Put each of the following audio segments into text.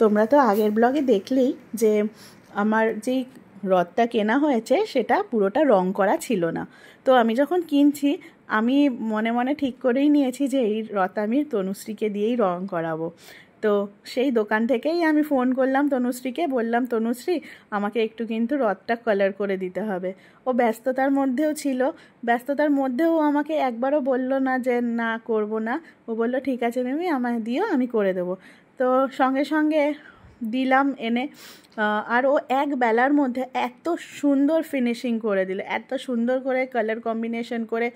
তোমরা তো আগের ব্লগে দেখলেই যে আমার যেই রথটা কেনা হয়েছে সেটা পুরোটা রং করা ছিল না। তো আমি যখন কিনছি আমি মনে মনে ঠিক করেই নিয়েছি যে এই রথ আমি তনুশ্রীকে দিয়েই রং করাবো। তো সেই দোকান থেকেই আমি ফোন করলাম তনুশ্রীকে, বললাম তনুশ্রী আমাকে একটু কিন্তু রথটা কালার করে দিতে হবে। ও ব্যস্ততার মধ্যেও ছিল, ব্যস্ততার মধ্যেও আমাকে একবারও বলল না যে না করব না। ও বলল ঠিক আছে মিমি আমায় দিও, আমি করে দেবো। তো সঙ্গে সঙ্গে দিলাম এনে, আর ও এক বেলার মধ্যে এত সুন্দর ফিনিশিং করে দিল, এত সুন্দর করে কালার কম্বিনেশন করে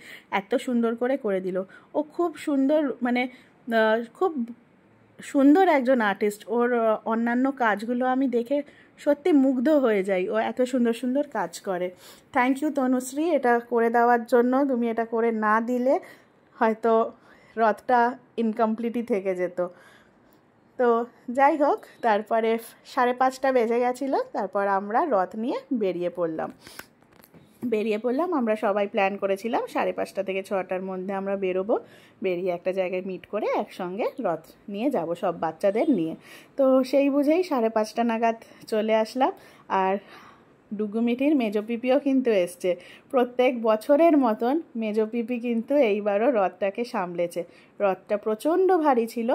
এত সুন্দর করে করে দিল। ও খুব সুন্দর, মানে খুব সুন্দর একজন আর্টিস্ট। ওর অন্যান্য কাজগুলো আমি দেখে সত্যি মুগ্ধ হয়ে যাই, ও এত সুন্দর সুন্দর কাজ করে। থ্যাংক ইউ তনুশ্রী এটা করে দেওয়ার জন্য। তুমি এটা করে না দিলে হয়তো রথটা ইনকমপ্লিটই থেকে যেত। তো যাই হোক, তারপরে 5:30 বেজে গেছিলো, তারপর আমরা রথ নিয়ে বেরিয়ে পড়লাম। আমরা সবাই প্ল্যান করেছিলাম 5:30 থেকে 6টার মধ্যে আমরা বেরোবো, বেরিয়ে একটা জায়গায় মিট করে একসঙ্গে রথ নিয়ে যাব সব বাচ্চাদের নিয়ে। তো সেই বুঝেই 5:30 নাগাদ চলে আসলাম। আর ডুগু মিঠির মেজো পিপিও কিন্তু এসছে। প্রত্যেক বছরের মতন মেজো পিপি কিন্তু এইবারও রথটাকে সামলেছে। রথটা প্রচণ্ড ভারী ছিল,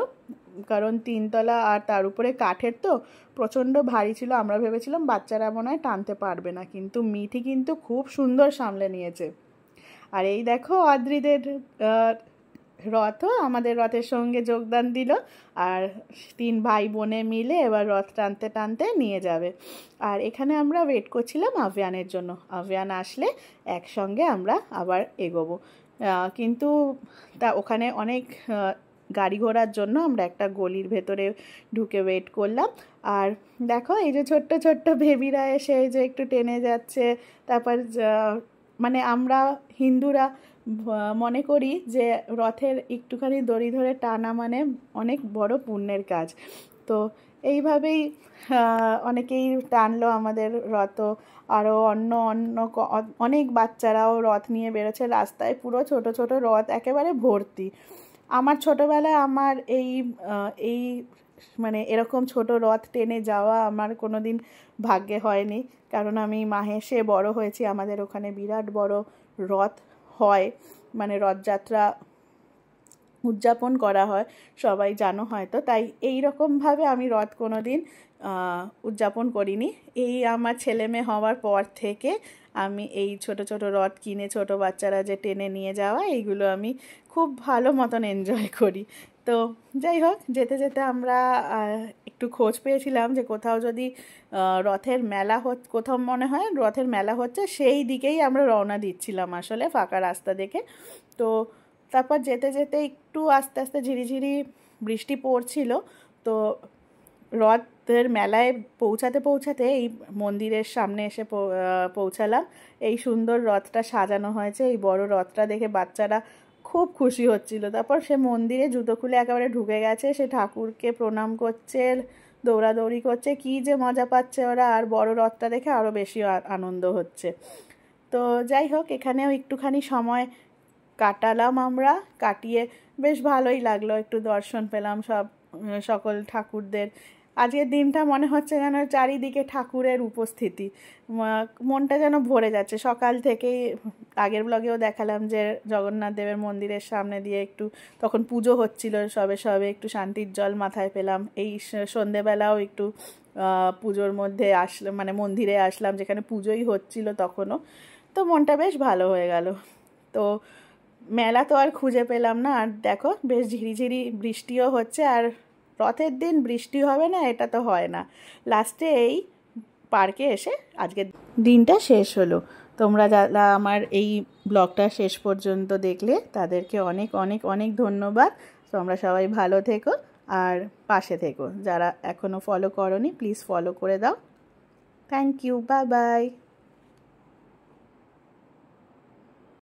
কারণ 3 তলা আর তার উপরে কাঠের, তো প্রচণ্ড ভারী ছিল। আমরা ভেবেছিলাম বাচ্চারা মনে হয় টানতে পারবে না, কিন্তু মিঠি কিন্তু খুব সুন্দর সামলে নিয়েছে। আর এই দেখো অদ্রিদের রথও আমাদের রথের সঙ্গে যোগদান দিল, আর 3 ভাই বোনে মিলে এবার রথ টানতে টানতে নিয়ে যাবে। আর এখানে আমরা ওয়েট করছিলাম আভিয়ানের জন্য, আভিয়ান আসলে একসঙ্গে আমরা আবার এগোবো। কিন্তু তা ওখানে অনেক গাড়ি ঘোড়ার জন্য আমরা একটা গলির ভেতরে ঢুকে ওয়েট করলাম। আর দেখো এই যে ছোট্ট ছোট্ট বেবিরা এসে এই যে একটু টেনে যাচ্ছে। তারপর মানে আমরা হিন্দুরা মনে করি যে রথের একটুখানি দড়ি ধরে টানা মানে অনেক বড় পুণ্যের কাজ। তো এইভাবেই অনেকেই টানলো আমাদের রথ। আরও অন্য অনেক বাচ্চারাও রথ নিয়ে বেরোচ্ছে। রাস্তায় পুরো ছোট ছোট রথ একেবারে ভর্তি। আমার ছোটোবেলায় আমার এই মানে এরকম ছোট রথ টেনে যাওয়া আমার কোনো দিন ভাগ্যে হয়নি, কারণ আমি মাহেশে বড় হয়েছি। আমাদের ওখানে বিরাট বড় রথ হয়, মানে রথযাত্রা উদযাপন করা হয়, সবাই জানো হয়তো। তাই এই রকমভাবে আমি রথ কোনো দিন উদযাপন করিনি। এই আমার ছেলে মেয়ে হওয়ার পর থেকে আমি এই ছোট ছোট রথ কিনে ছোট বাচ্চারা যে টেনে নিয়ে যাওয়া, এইগুলো আমি খুব ভালো মতন এনজয় করি। তো যাই হোক, যেতে যেতে আমরা একটু খোঁজ পেয়েছিলাম যে কোথাও যদি রথের মেলা কোথাও মনে হয় রথের মেলা হচ্ছে, সেই দিকেই আমরা রওনা দিচ্ছিলাম আসলে, ফাঁকা রাস্তা দেখে। তো তারপর যেতে যেতে একটু আস্তে আস্তে ঝিরিঝিরি বৃষ্টি পড়ছিল। তো রথের মেলায় পৌঁছাতে এই মন্দিরের সামনে এসে পৌঁছালাম। এই সুন্দর রথটা সাজানো হয়েছে, এই বড় রথটা দেখে বাচ্চারা খুব খুশি হচ্ছিল। তারপর সে মন্দিরে জুতো খুলে একেবারে ঢুকে গেছে, সে ঠাকুরকে প্রণাম করছে, দৌড়াদৌড়ি করছে, কী যে মজা পাচ্ছে ওরা। আর বড় রথটা দেখে আরও বেশি আনন্দ হচ্ছে। তো যাই হোক, এখানেও একটুখানি সময় কাটালাম আমরা, কাটিয়ে বেশ ভালোই লাগলো, একটু দর্শন পেলাম সকল ঠাকুরদের। আজকের দিনটা মনে হচ্ছে যেন চারিদিকে ঠাকুরের উপস্থিতি, মনটা যেন ভরে যাচ্ছে। সকাল থেকেই আগের ব্লগেও দেখালাম যে জগন্নাথ দেবের মন্দিরের সামনে দিয়ে একটু তখন পুজো হচ্ছিল, সবে একটু শান্তির জল মাথায় পেলাম। এই সন্ধেবেলাও একটু পুজোর মধ্যে আসলাম, মানে মন্দিরে আসলাম যেখানে পুজোই হচ্ছিল তখনও। তো মনটা বেশ ভালো হয়ে গেল। তো মেলা তো আর খুঁজে পেলাম না। আর দেখো বেশ ঝিরিঝিরি বৃষ্টিও হচ্ছে, আর রথের দিন বৃষ্টি হবে না এটা তো হয় না। লাস্টে এই পার্কে এসে আজকের দিনটা শেষ হলো। তোমরা যারা আমার এই ব্লগটা শেষ পর্যন্ত দেখলে তাদেরকে অনেক অনেক অনেক ধন্যবাদ। তোমরা সবাই ভালো থেকো আর পাশে থেকো। যারা এখনও ফলো করোনি প্লিজ ফলো করে দাও। Thank you, bye by.